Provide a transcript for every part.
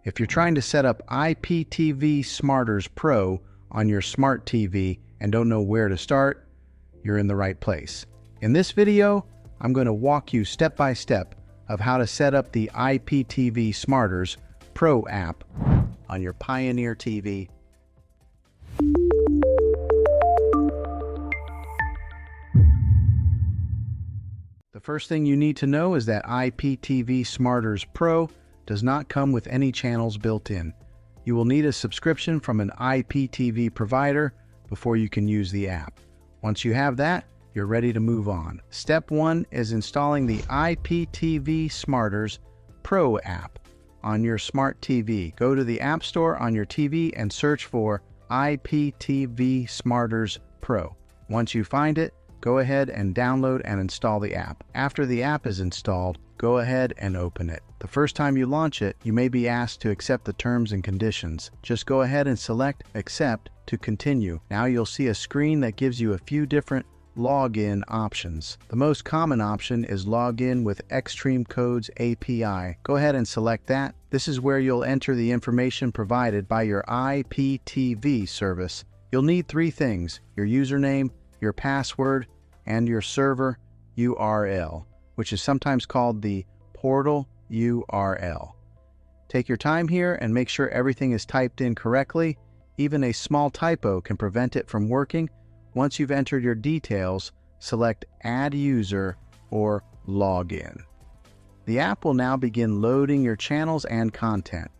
If you're trying to set up IPTV Smarters Pro on your smart TV and don't know where to start, you're in the right place. In this video, I'm going to walk you step by step of how to set up the IPTV Smarters Pro app on your Pioneer TV. The first thing you need to know is that IPTV Smarters Pro does not come with any channels built in. You will need a subscription from an IPTV provider before you can use the app. Once you have that, you're ready to move on. Step 1 is installing the IPTV Smarters Pro app on your smart TV. Go to the App Store on your TV and search for IPTV Smarters Pro. Once you find it, go ahead and download and install the app. After the app is installed, go ahead and open it. The first time you launch it, you may be asked to accept the terms and conditions. Just go ahead and select Accept to continue. Now you'll see a screen that gives you a few different login options. The most common option is Login with Xtream Codes API. Go ahead and select that. This is where you'll enter the information provided by your IPTV service. You'll need 3 things: your username, your password, and your server URL, which is sometimes called the portal URL. Take your time here and make sure everything is typed in correctly. Even a small typo can prevent it from working. Once you've entered your details, select Add User or Login. The app will now begin loading your channels and content.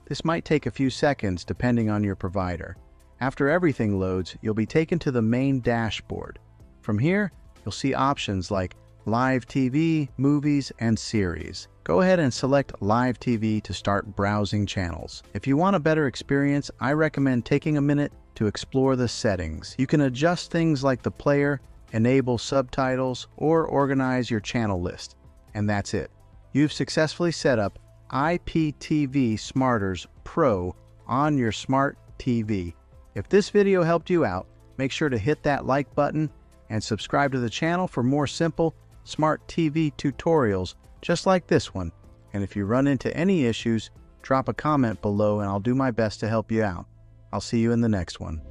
This might take a few seconds depending on your provider. After everything loads, you'll be taken to the main dashboard. From here, you'll see options like Live TV, Movies, and Series. Go ahead and select Live TV to start browsing channels. If you want a better experience, I recommend taking a minute to explore the settings. You can adjust things like the player, enable subtitles, or organize your channel list. And that's it. You've successfully set up IPTV Smarters Pro on your smart TV. If this video helped you out, make sure to hit that like button and subscribe to the channel for more simple smart TV tutorials just like this one. And if you run into any issues, drop a comment below and I'll do my best to help you out. I'll see you in the next one.